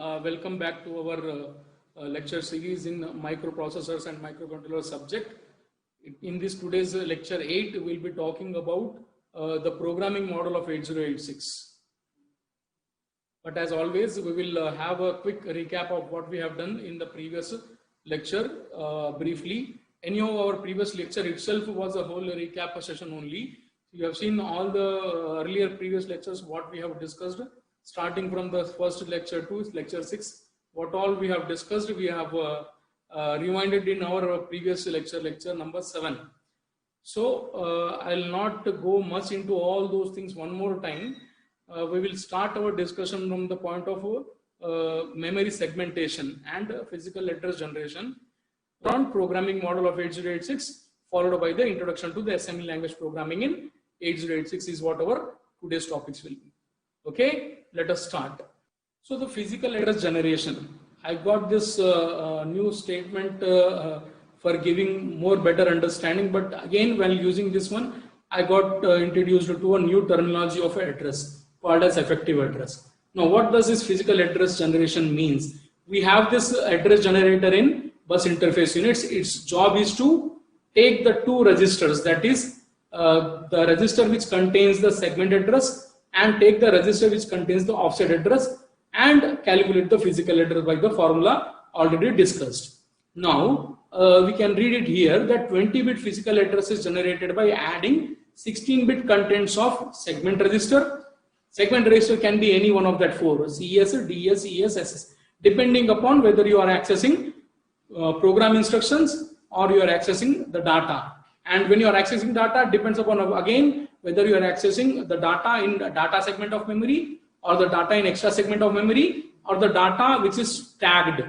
Welcome back to our lecture series in microprocessors and microcontroller subject. In this today's lecture 8, we'll be talking about the programming model of 8086. But as always, we will have a quick recap of what we have done in the previous lecture briefly. Any of our previous lecture itself was a whole recap session only. You have seen all the earlier previous lectures, what we have discussed, starting from the first lecture to lecture 6. What all we have discussed, we have rewinded in our previous lecture number 7. So I'll not go much into all those things one more time. We will start our discussion from the point of memory segmentation and physical address generation on programming model of 8086, followed by the introduction to the assembly language programming in 8086 is what our today's topics will be. Okay, let us start. So the physical address generation, I got this new statement for giving more better understanding, but again while using this one, I got introduced to a new terminology of address called as effective address. Now what does this physical address generation means? We have this address generator in bus interface units. Its job is to take the two registers, that is the register which contains the segment address and take the register which contains the offset address and calculate the physical address by the formula already discussed. Now we can read it here that 20-bit physical address is generated by adding 16-bit contents of segment register. Segment register can be any one of that four: CS, DS, ES, SS, depending upon whether you are accessing program instructions or you are accessing the data. And when you are accessing data, depends upon again whether you are accessing the data in the data segment of memory or the data in extra segment of memory or the data which is tagged.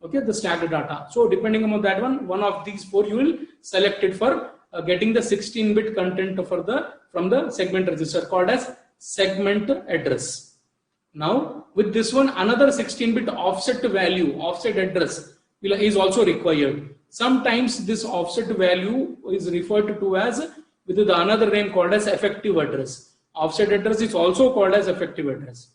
Okay, the tagged data. So depending upon that one of these four you will select it for getting the 16-bit content for from the segment register called as segment address. Now with this one, another 16-bit offset value, offset address is also required. Sometimes this offset value is referred to as with another name called as effective address. Offset address is also called as effective address.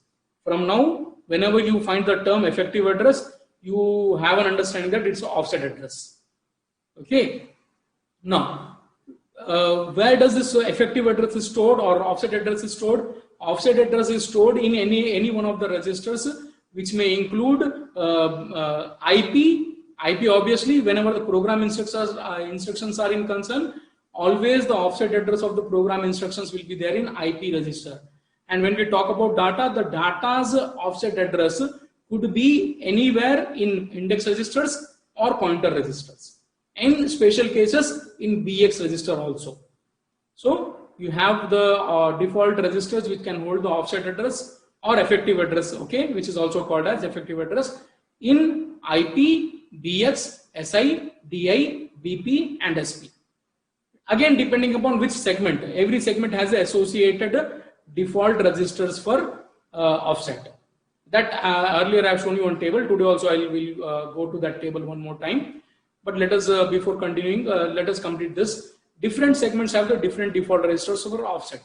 From now, whenever you find the term effective address, you have an understanding that it's offset address. Okay. Now, where does this effective address is stored or offset address is stored? Offset address is stored in any one of the registers, which may include IP obviously, whenever the program instructions are in concern, always the offset address of the program instructions will be there in IP register. And when we talk about data, the data's offset address could be anywhere in index registers or pointer registers. In special cases, in BX register also. So you have the default registers which can hold the offset address or effective address, okay, which is also called as effective address in IP, BX, SI, DI, BP and SP. Again, depending upon which segment, every segment has associated default registers for offset. That earlier I have shown you on table. Today also I will go to that table one more time. But let us, before continuing, let us complete this. Different segments have the different default registers for offset.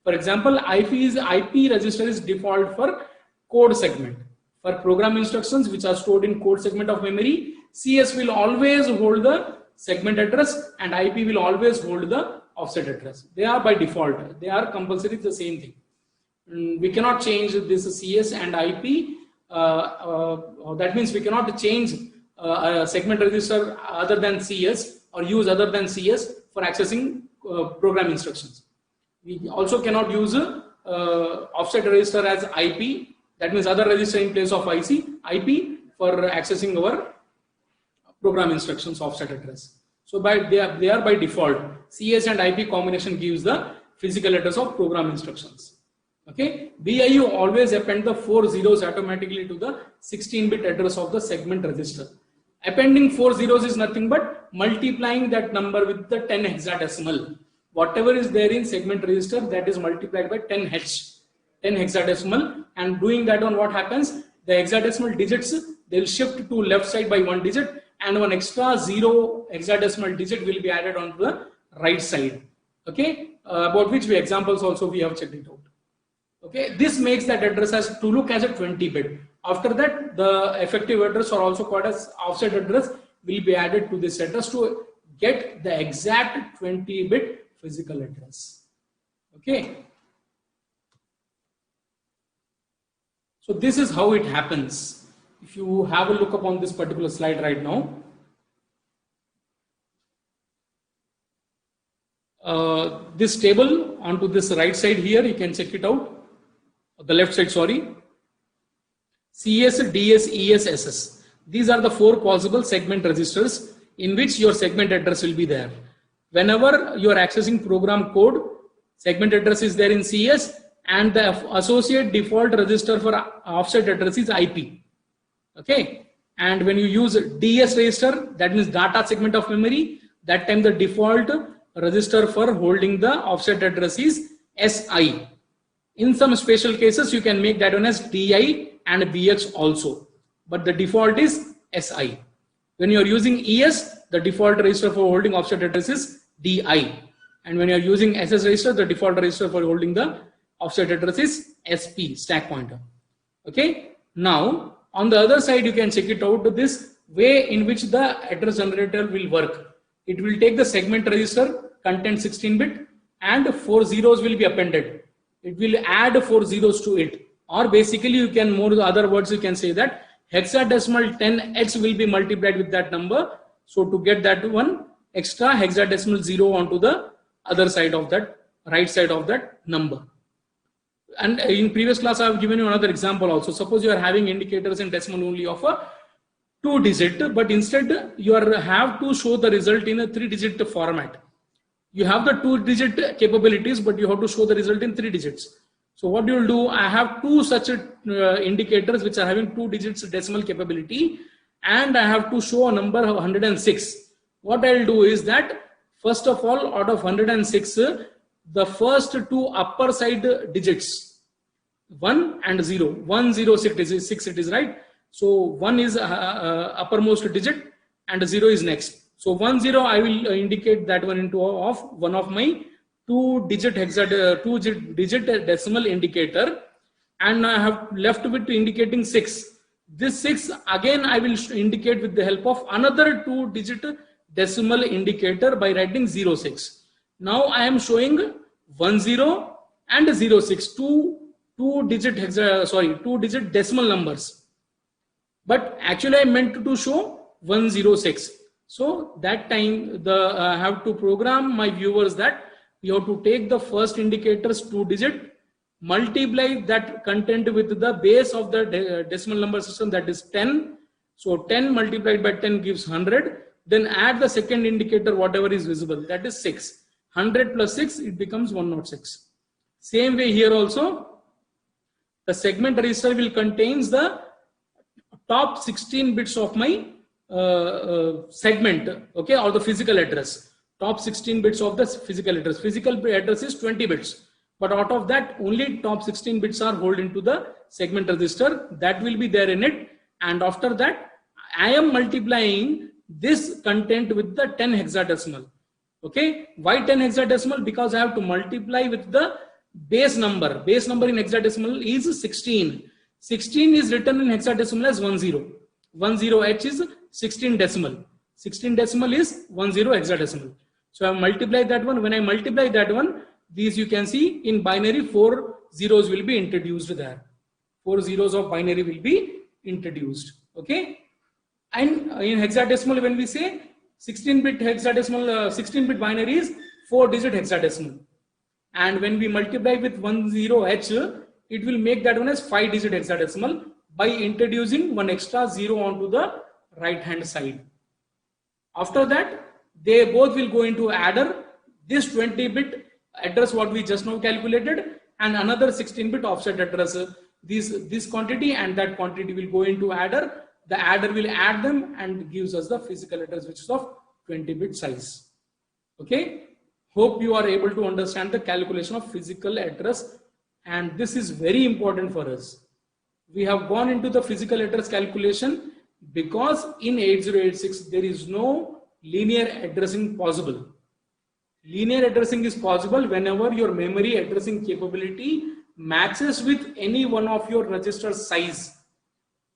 For example, IP register is default for code segment. For program instructions which are stored in code segment of memory, CS will always hold the segment address and IP will always hold the offset address. They are by default. They are compulsory the same thing. We cannot change this CS and IP. That means we cannot change a segment register other than CS or use other than CS for accessing program instructions. We also cannot use offset register as IP. That means other register in place of IP for accessing our program instructions offset address. So they are by default. CS and IP combination gives the physical address of program instructions. Okay. BIU always append the 4 zeros automatically to the 16-bit address of the segment register. Appending 4 zeros is nothing but multiplying that number with the 10 hexadecimal. Whatever is there in segment register, that is multiplied by 10 hexadecimal, and doing that on what happens, the hexadecimal digits, they will shift to left side by 1 digit and one extra 0 hexadecimal digit will be added onto the right side. Okay, about which examples also we have checked it out. Okay, this makes that address as to look as a 20-bit. After that, the effective address, or also called as offset address, will be added to this address to get the exact 20-bit physical address. Okay. So this is how it happens. If you have a look upon this particular slide right now, this table onto this right side here, you can check it out. The left side, sorry. CS, DS, ES, SS. These are the 4 possible segment registers in which your segment address will be there. Whenever you are accessing program code, segment address is there in CS, and the associate default register for offset address is IP. Okay. And when you use DS register, that means data segment of memory, that time the default register for holding the offset address is SI. In some special cases, you can make that one as DI and BX also, but the default is SI. When you are using ES, the default register for holding offset address is DI, and when you are using SS register, the default register for holding the offset address is SP, stack pointer. Okay. Now on the other side, you can check it out, this way in which the address generator will work. It will take the segment register, content 16-bit, and 4 zeros will be appended. It will add 4 zeros to it, or basically you can, more other words, you can say that hexadecimal 10x will be multiplied with that number. So to get that one extra hexadecimal 0 onto the other side of that, right side of that number. And in previous class, I have given you another example also. Suppose you are having indicators in decimal only of a 2-digit, but instead you have to show the result in a 3-digit format. You have the 2-digit capabilities, but you have to show the result in 3 digits. So what you will do, I have 2 such indicators which are having 2 digits decimal capability, and I have to show a number of 106. What I will do is that, first of all, out of 106, the first 2 upper side digits, 1 and 0, 106 it is, right? So 1 is uppermost digit and 0 is next. So 10, I will indicate that one into one of my 2-digit decimal indicator, and I have left with indicating 6. This 6 again I will indicate with the help of another 2-digit decimal indicator by writing 06. Now I am showing 10 and 06, two-digit decimal numbers, but actually I meant to show 106. So that time I have to program my viewers that you have to take the first indicator's 2-digit, multiply that content with the base of the decimal number system, that is 10. So 10 multiplied by 10 gives 100. Then add the second indicator, whatever is visible, that is 6. 100 plus 6, it becomes 106. Same way here also, the segment register will contains the top 16 bits of my segment, okay, or the physical address. Top 16 bits of the physical address. Physical address is 20 bits, but out of that only top 16 bits are held into the segment register, that will be there in it. And after that I am multiplying this content with the 10 hexadecimal. Okay, why 10 hexadecimal? Because I have to multiply with the base number. Base number in hexadecimal is 16. 16 is written in hexadecimal as 10. 10h is 16 decimal. 16 decimal is 10 hexadecimal. So I multiply that one. When I multiply that one, these you can see in binary 4 zeros will be introduced there. 4 zeros of binary will be introduced. Okay. And in hexadecimal, when we say 16-bit hexadecimal, 16-bit binary is 4-digit hexadecimal. And when we multiply with 10h, it will make that one as 5-digit hexadecimal by introducing one extra 0 onto the right hand side. After that, they both will go into adder. This 20-bit address what we just now calculated, and another 16-bit offset address. This quantity and that quantity will go into adder. The adder will add them and gives us the physical address, which is of 20-bit size. Okay. Hope you are able to understand the calculation of physical address, and this is very important for us. We have gone into the physical address calculation because in 8086 there is no linear addressing possible. Linear addressing is possible whenever your memory addressing capability matches with any one of your register size.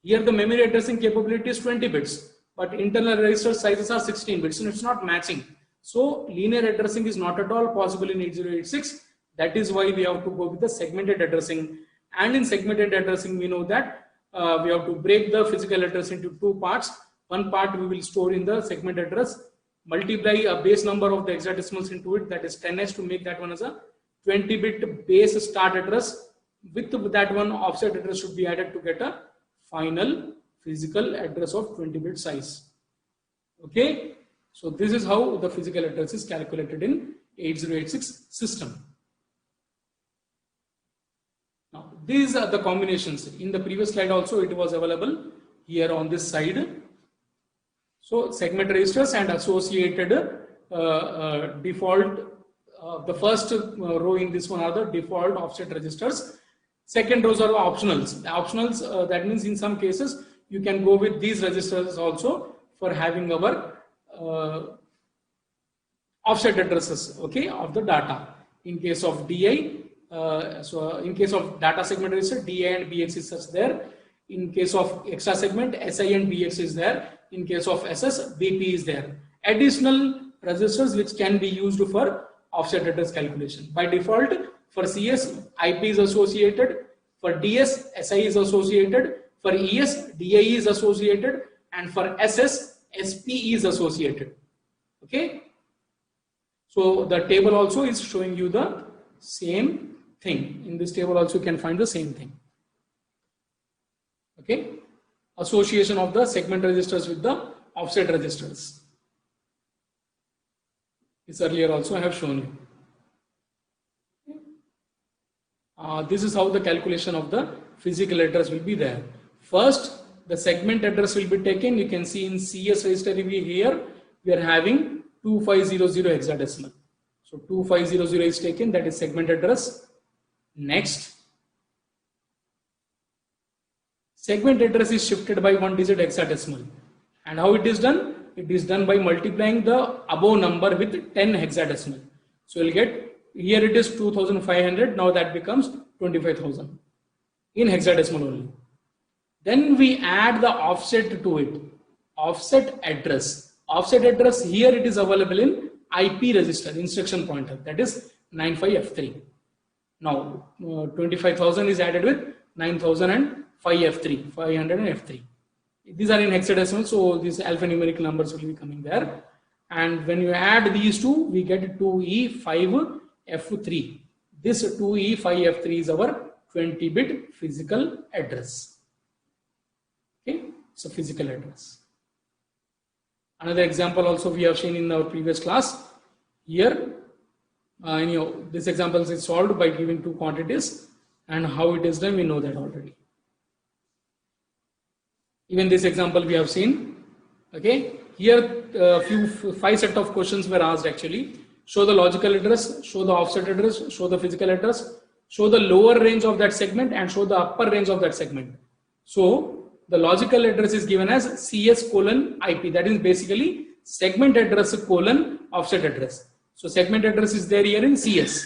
Here the memory addressing capability is 20 bits, but internal register sizes are 16 bits, and it's not matching. So linear addressing is not at all possible in 8086. That is why we have to go with the segmented addressing. And in segmented addressing, we know that we have to break the physical address into two parts. One part we will store in the segment address, multiply a base number of the hexadecimals into it, that is 10s, to make that one as a 20-bit base start address. With that one, offset address should be added to get a final physical address of 20-bit size. Okay, so this is how the physical address is calculated in 8086 system. Now, these are the combinations. In the previous slide also it was available here on this side. So segment registers and associated default, the first row in this one are the default offset registers. Second rows are optionals. The optionals, that means in some cases you can go with these registers also for having our offset addresses, okay, of the data. In case of DI, so in case of data segment register, DI and BX is there. In case of extra segment, SI and BX is there. In case of SS, BP is there. Additional registers which can be used for offset address calculation. By default, for CS, IP is associated. For DS, SI is associated. For ES, DI is associated. And for SS, SP is associated. Okay. So the table also is showing you the same thing. In this table also you can find the same thing. Okay. Association of the segment registers with the offset registers. This earlier also I have shown you. This is how the calculation of the physical address will be there. First, the segment address will be taken. You can see in CS register here, we are having 2500 hexadecimal. So 2500 is taken, that is segment address. Next, segment address is shifted by 1 digit hexadecimal. And how it is done? It is done by multiplying the above number with 10 hexadecimal. So you'll get, here it is 2500, now that becomes 25,000 in hexadecimal only. Then we add the offset to it. Offset address. Offset address here it is available in IP register, instruction pointer, that is 95F3. Now 25,000 is added with 9,000 and 5F3, 500 and F3. These are in hexadecimal, so these alphanumeric numbers will be coming there. And when you add these two, we get 2E5F3. This 2E5F3 is our 20-bit physical address. Okay, so physical address. Another example also we have seen in our previous class. Here, this example is solved by giving two quantities, and how it is done we know that already. Even this example we have seen. Okay, here five set of questions were asked actually. Show the logical address, show the offset address, show the physical address, show the lower range of that segment, and show the upper range of that segment. So the logical address is given as CS:IP. That is basically segment address : offset address. So segment address is there here in CS,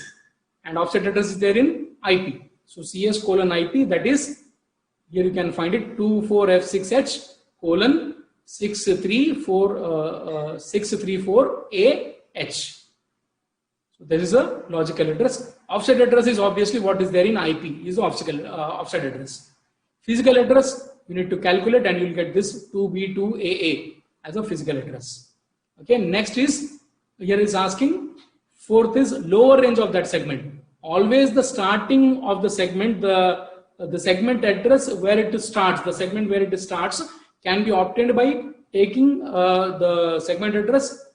and offset address is there in IP. So CS:IP, that is, here you can find it 24F6H:634AH. So there is a logical address. Offset address is obviously what is there in IP, is the offset address. Physical address, you need to calculate, and you will get this 2B2AA as a physical address. Okay, next is, here is asking, fourth is lower range of that segment. Always the starting of the segment, the segment address where it starts, the segment where it starts can be obtained by taking the segment address,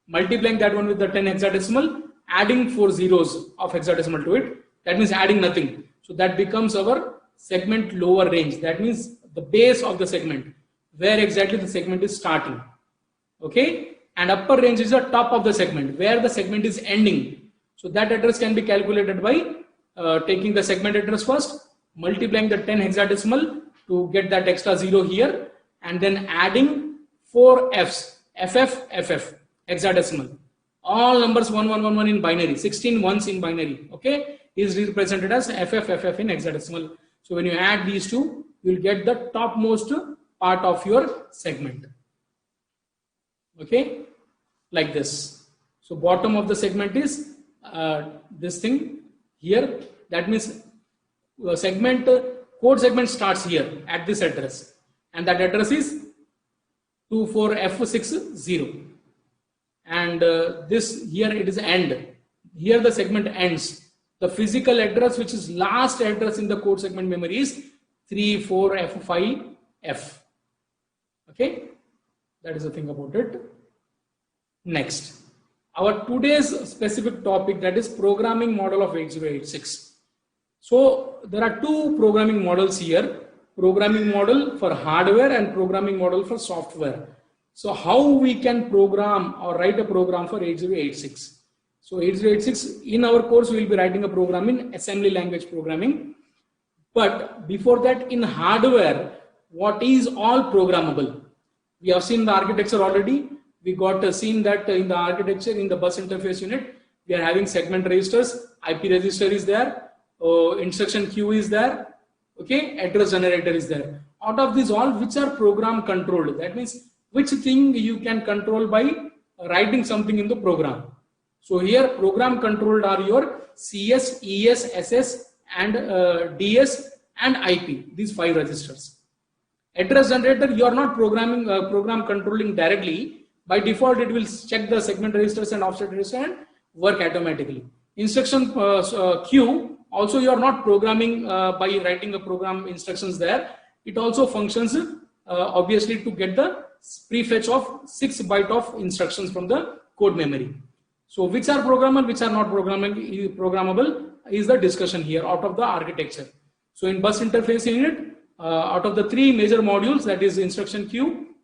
multiplying that one with the 10 hexadecimal, adding 4 zeros of hexadecimal to it. That means adding nothing. So that becomes our segment lower range. That means the base of the segment, where exactly the segment is starting. Okay, and upper range is the top of the segment, where the segment is ending. So that address can be calculated by taking the segment address first, multiplying the 10 hexadecimal to get that extra zero here, and then adding 4 Fs, FF, hexadecimal. All numbers 1111 in binary, 16 ones in binary, okay, is represented as FF in hexadecimal. So when you add these two, you will get the topmost part of your segment. Okay, like this. So bottom of the segment is this thing here. That means segment code segment starts here at this address, and that address is 24F60, and this here it is end. Here the segment ends. The physical address, which is last address in the code segment memory, is 34F5F. Okay, that is the thing about it. Next, our today's specific topic, that is programming model of 8086. So there are two programming models here, programming model for hardware and programming model for software. So how we can program or write a program for 8086. So 8086, in our course we will be writing a program in assembly language programming. But before that, in hardware, what is all programmable? We have seen the architecture already. We got seen that in the architecture, in the bus interface unit, we are having segment registers, IP register is there, instruction queue is there, okay, address generator is there. Out of these all, which are program controlled? That means which thing you can control by writing something in the program. So here program controlled are your CS, ES, SS and DS and IP, these 5 registers. Address generator, you are not programming program controlling directly. By default, it will check the segment registers and offset register and work automatically. Instruction queue, also you are not programming by writing a program instructions there. It also functions obviously to get the prefetch of 6 bytes of instructions from the code memory. So which are programmable, which are not programmable is the discussion here out of the architecture. So in bus interface unit, out of the 3 major modules, that is instruction queue,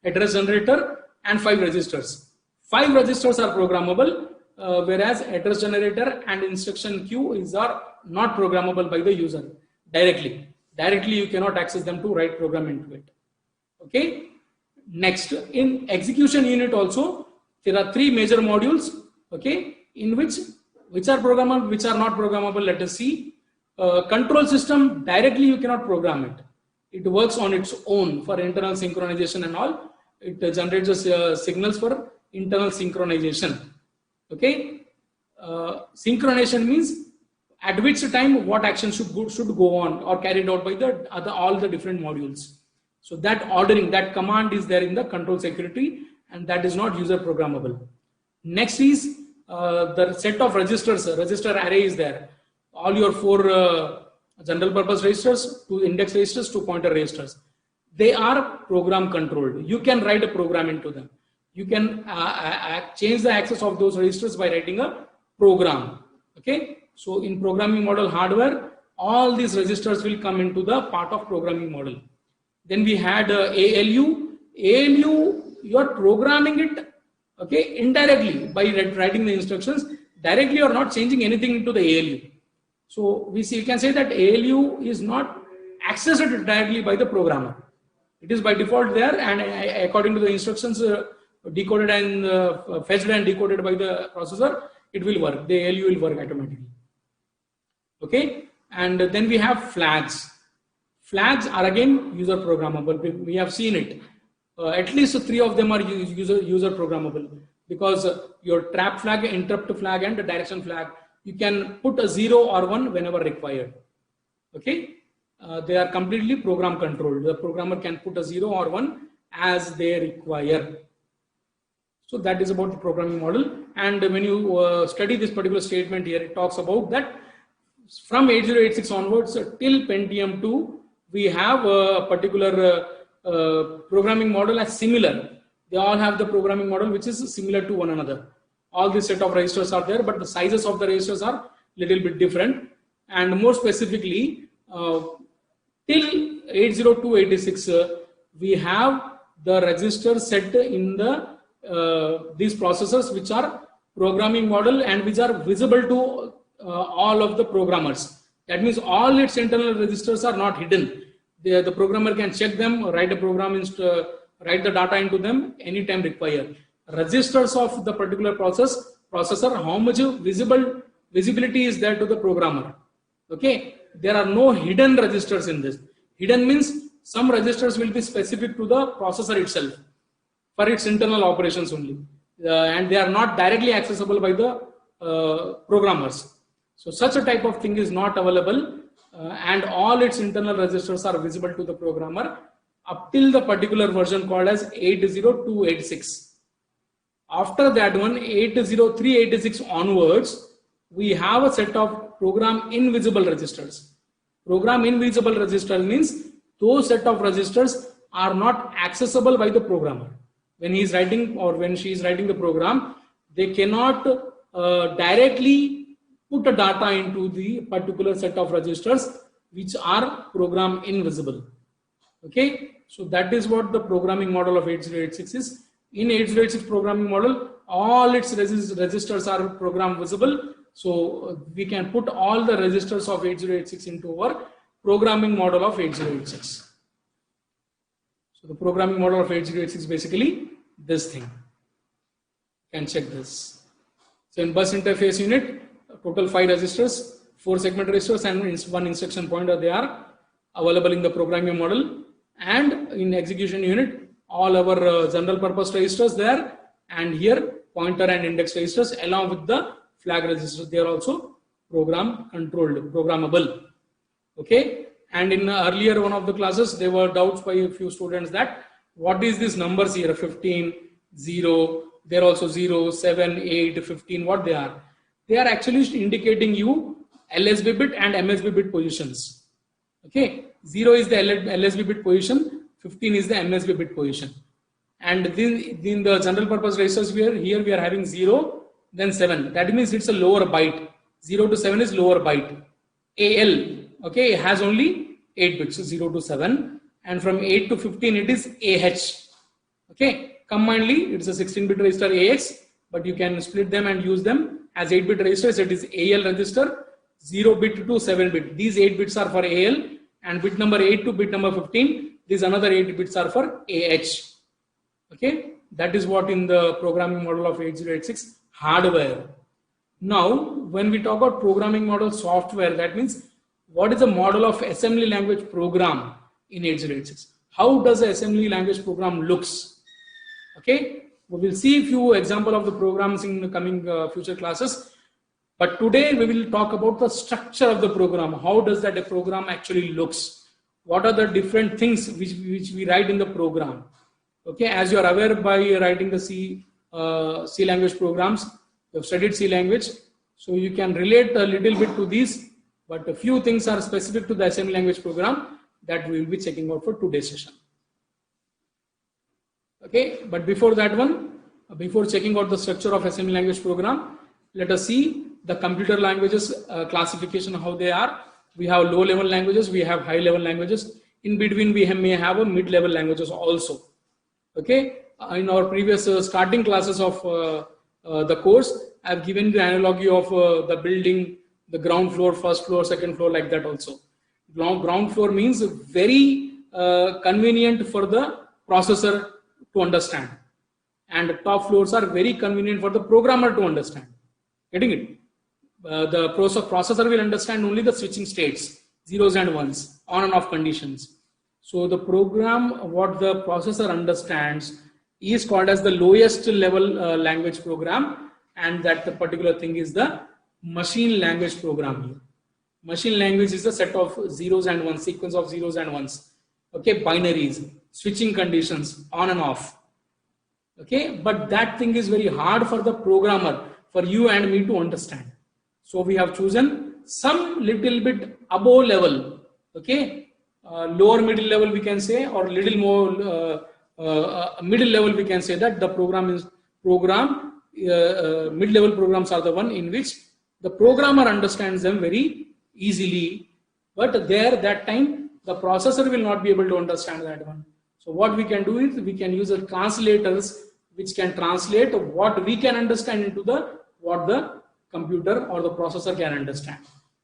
address generator and 5 registers. 5 registers are programmable, whereas address generator and instruction queue are not programmable by the user directly. Directly you cannot access them to write program into it. Okay. Next, in execution unit also, there are 3 major modules, okay, in which are programmable, which are not programmable. Let us see. Control system, directly you cannot program it. It works on its own for internal synchronization and all. It generates signals for internal synchronization. Okay. Synchronization means at which time what action should go on or carried out by all the different modules. So that ordering, that command is there in the control security, and that is not user programmable. Next is the set of registers. Register array is there. All your 4 general purpose registers, 2 index registers, 2 pointer registers. They are program controlled. You can write a program into them. You can change the access of those registers by writing a program. Okay. So in programming model hardware, all these registers will come into the part of programming model. Then we had ALU. ALU, you are programming it, okay, indirectly by writing the instructions. Directly you are not changing anything into the ALU. So you can say that ALU is not accessed directly by the programmer. It is by default there, and according to the instructions decoded and fetched and decoded by the processor, it will work. The ALU will work automatically. Okay, and then we have flags. Flags are again user programmable. We have seen it. At least 3 of them are user programmable, because your trap flag, interrupt flag and the direction flag, you can put a 0 or 1 whenever required. Okay, they are completely program controlled. The programmer can put a 0 or 1 as they require. So that is about the programming model. And when you study this particular statement here, it talks about that from 8086 onwards till Pentium 2, we have a particular programming model as similar. They all have the programming model which is similar to one another. All the set of registers are there, but the sizes of the registers are little bit different. And more specifically, till 80286, we have the register set in the these processors which are programming model and which are visible to all of the programmers. That means all its internal registers are not hidden. The programmer can check them, write a program, write the data into them anytime required. Registers of the particular processor, how much visibility is there to the programmer? Okay, there are no hidden registers in this. Hidden means some registers will be specific to the processor itself for its internal operations only, and they are not directly accessible by the programmers. So such a type of thing is not available, and all its internal registers are visible to the programmer up till the particular version called as 80286. After that one, 80386 onwards, we have a set of program invisible registers. Program invisible register means those set of registers are not accessible by the programmer. When he is writing or when she is writing the program, they cannot directly put a data into the particular set of registers which are program invisible. Okay, so that is what the programming model of 8086 is. In 8086 programming model, all its registers are program visible. So we can put all the registers of 8086 into our programming model of 8086. So the programming model of 8086 is basically this thing. You can check this. So in bus interface unit, total 5 registers, 4 segment registers and 1 instruction pointer, they are available in the programming model. And in execution unit, all our general purpose registers there, and here pointer and index registers along with the flag registers, they are also program controlled, programmable. Okay, and in earlier one of the classes, there were doubts by a few students that what is these numbers here, 15, 0, they're also 0, 7, 8, 15, what they are? They are actually indicating you LSB bit and MSB bit positions. Okay, 0 is the LSB bit position, 15 is the MSB bit position. And then in the general purpose registers, here we are having 0, then 7. That means it's a lower byte. 0 to 7 is lower byte. AL, okay, it has only 8 bits, 0 to 7. And from 8 to 15, it is AH. Okay, combinedly, it's a 16-bit register AX, but you can split them and use them as 8-bit registers. It is AL register, 0 bit to 7 bit. These 8 bits are for AL, and bit number 8 to bit number 15, these another 8 bits are for AH. Okay, that is what in the programming model of 8086 hardware. Now, when we talk about programming model software, that means what is the model of assembly language program in 8086? How does the assembly language program looks? Okay, we will see a few examples of the programs in the coming future classes. But today we will talk about the structure of the program. How does that a program actually looks? What are the different things which we write in the program? Okay, as you are aware by writing the C language programs, you have studied C language, so you can relate a little bit to these, but a few things are specific to the assembly language program that we will be checking out for today's session. Okay, but before that one, before checking out the structure of assembly language program, let us see the computer languages classification, how they are. We have low level languages, we have high level languages. In between, we may have a mid level languages also. Okay, in our previous starting classes of the course, I have given the analogy of the building, the ground floor, first floor, second floor, like that also. Ground floor means very convenient for the processor to understand, and top floors are very convenient for the programmer to understand. Getting it? The processor will understand only the switching states, zeros and ones, on and off conditions. So the program, what the processor understands, is called as the lowest level language program, and that the particular thing is the machine language program here. Machine language is a set of zeros and ones, sequence of zeros and ones. Okay, binaries, switching conditions, on and off. Okay, but that thing is very hard for the programmer, for you and me to understand. So we have chosen some little bit above level. Okay, lower middle level we can say, or little more middle level we can say that the mid-level programs are the one in which the programmer understands them very easily, but there that time the processor will not be able to understand that one. So what we can do is we can use the translators which can translate what we can understand into the what the computer or the processor can understand.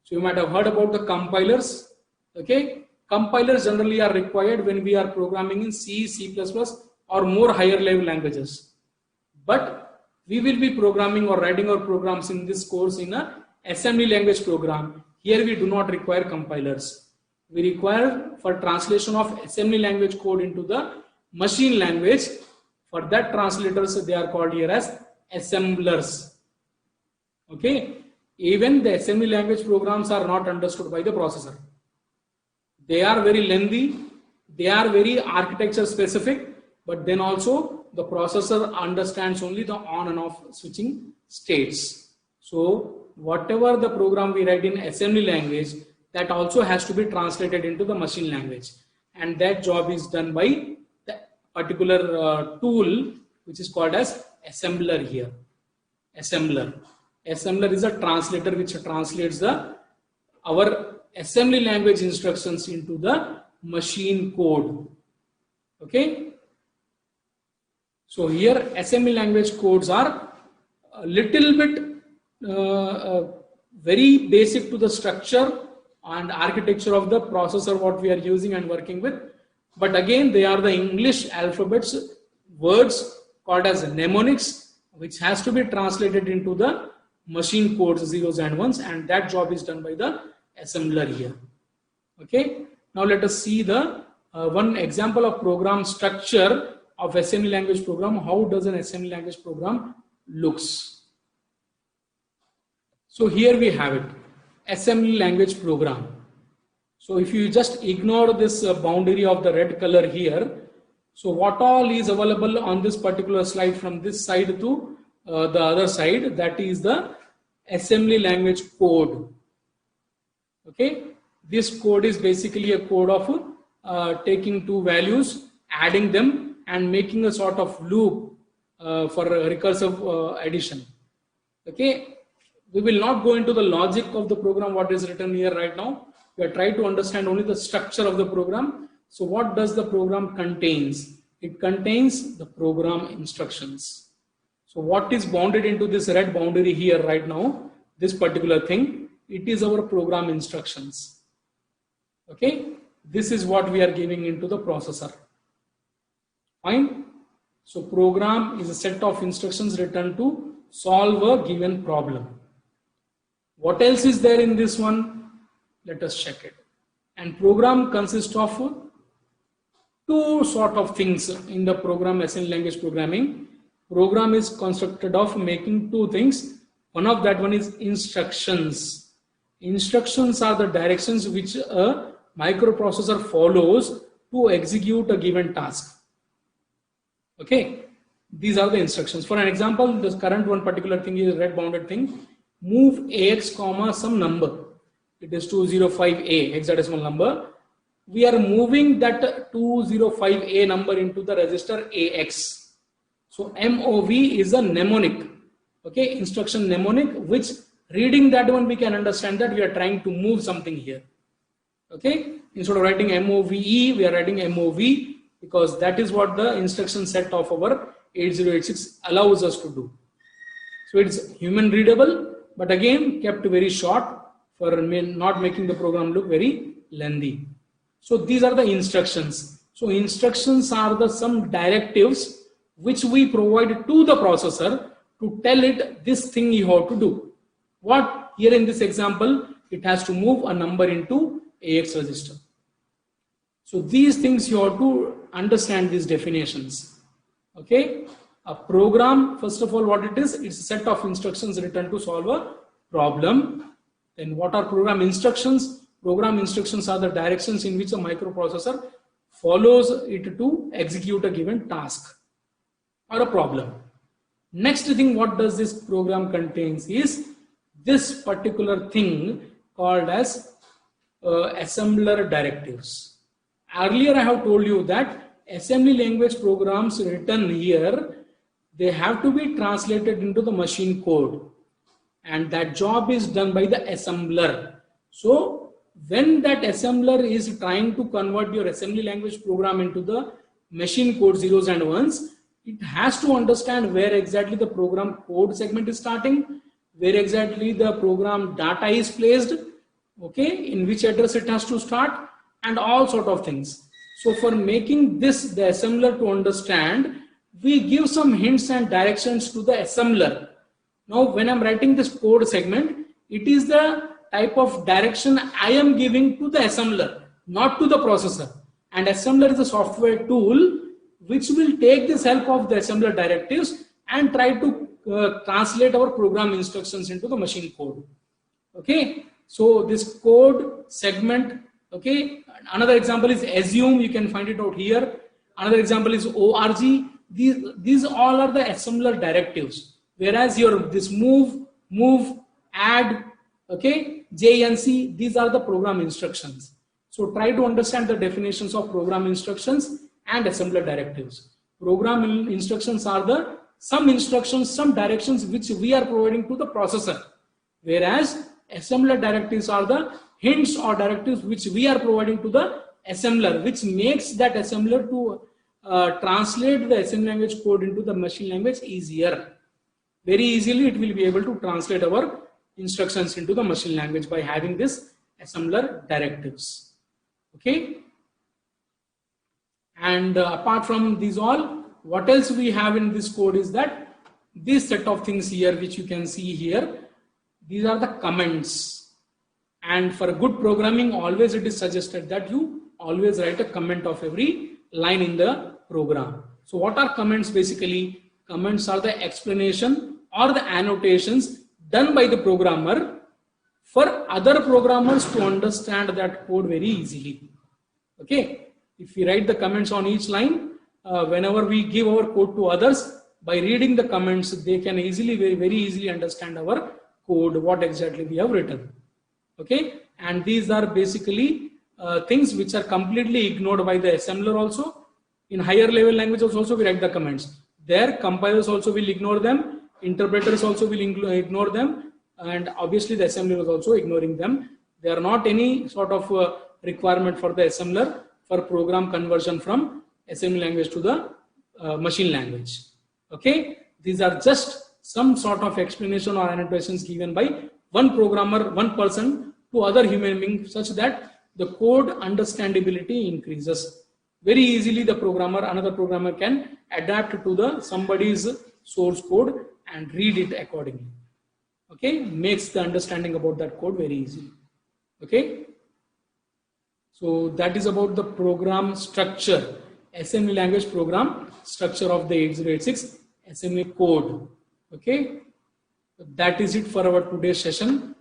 So you might have heard about the compilers. Okay, compilers generally are required when we are programming in C, C++ or more higher level languages. But we will be programming or writing our programs in this course in a assembly language program. Here we do not require compilers. we require for translation of assembly language code into the machine language. For that, translators, they are called here as assemblers. Okay, even the assembly language programs are not understood by the processor. They are very lengthy, they are very architecture specific, but then also the processor understands only the on and off switching states. So whatever the program we write in assembly language, that also has to be translated into the machine language, and that job is done by the particular tool which is called as assembler here. Assembler is a translator which translates our assembly language instructions into the machine code. Okay, so here assembly language codes are a little bit very basic to the structure and architecture of the processor what we are using and working with, but again they are the English alphabets, words called as mnemonics, which has to be translated into the machine codes, zeros and ones, and that job is done by the assembler here. Okay, now let us see the one example of program structure of assembly language program. How does an assembly language program looks? So here we have it, assembly language program. So if you just ignore this boundary of the red color here, so what all is available on this particular slide from this side to the other side, that is the assembly language code. Okay, this code is basically a code of taking two values, adding them and making a sort of loop for recursive addition. Okay, we will not go into the logic of the program what is written here right now. We are trying to understand only the structure of the program. So what does the program contains? It contains the program instructions. So what is bounded into this red boundary here right now, this particular thing, it is our program instructions. Okay, this is what we are giving into the processor. Fine. So program is a set of instructions written to solve a given problem. What else is there in this one? Let us check it. And program consists of two sort of things in the program assembly language programming. Program is constructed of making two things. One of that one is instructions. Instructions are the directions which a microprocessor follows to execute a given task. Okay, these are the instructions. For an example, this current one particular thing is red bounded thing. Move AX comma some number. It is 205A hexadecimal number. We are moving that 205A number into the register AX. So MOV is a mnemonic. Okay, instruction mnemonic, which reading that one we can understand that we are trying to move something here. Okay, instead of writing MOVE, we are writing MOV because that is what the instruction set of our 8086 allows us to do. So it's human readable, but again kept very short for not making the program look very lengthy. So these are the instructions. So instructions are the some directives which we provide to the processor to tell it this thing you have to do. What here in this example, it has to move a number into AX register. So these things you have to understand these definitions. Okay, a program, first of all, what it is, it's a set of instructions written to solve a problem. Then what are program instructions? Program instructions are the directions in which a microprocessor follows it to execute a given task or a problem. Next thing, what does this program contains is this particular thing called as assembler directives. Earlier I have told you that assembly language programs written here, they have to be translated into the machine code, and that job is done by the assembler. So when that assembler is trying to convert your assembly language program into the machine code zeros and ones, it has to understand where exactly the program code segment is starting, where exactly the program data is placed, okay, in which address it has to start, and all sort of things. So for making this the assembler to understand, we give some hints and directions to the assembler. Now when I'm writing this code segment, it is the type of direction I am giving to the assembler. not to the processor. And assembler is a software tool which will take this help of the assembler directives and try to translate our program instructions into the machine code. Okay, so this code segment. Okay, another example is assume, you can find it out here. Another example is org. These all are the assembler directives, whereas your this move, add, okay, JNC, these are the program instructions. So try to understand the definitions of program instructions and assembler directives. Program instructions are some instructions, some directions which we are providing to the processor, whereas assembler directives are the hints or directives which we are providing to the assembler, which makes that assembler to translate the assembly language code into the machine language easier. Very easily it will be able to translate our instructions into the machine language by having this assembler directives. Okay, and apart from these all, what else we have in this code is that this set of things here which you can see here, these are the comments. And for good programming, always it is suggested that you always write a comment of every line in the program. So what are comments? Basically, comments are the explanation or the annotations done by the programmer for other programmers to understand that code very easily. Okay, if we write the comments on each line, whenever we give our code to others, by reading the comments, they can easily, very easily understand our code, what exactly we have written. Okay, and these are basically things which are completely ignored by the assembler also. In higher level languages also we write the comments. There compilers also will ignore them, interpreters also will ignore them, and obviously the assembler is also ignoring them. There are not any sort of requirement for the assembler for program conversion from assembly language to the machine language. Okay, these are just some sort of explanation or annotations given by one programmer, one person to other human being, such that the code understandability increases. Very easily the programmer, another programmer can adapt to the somebody's source code and read it accordingly. Okay, makes the understanding about that code very easy. Okay, so that is about the program structure, assembly language program structure of the 8086 assembly code. Okay, that is it for our today's session.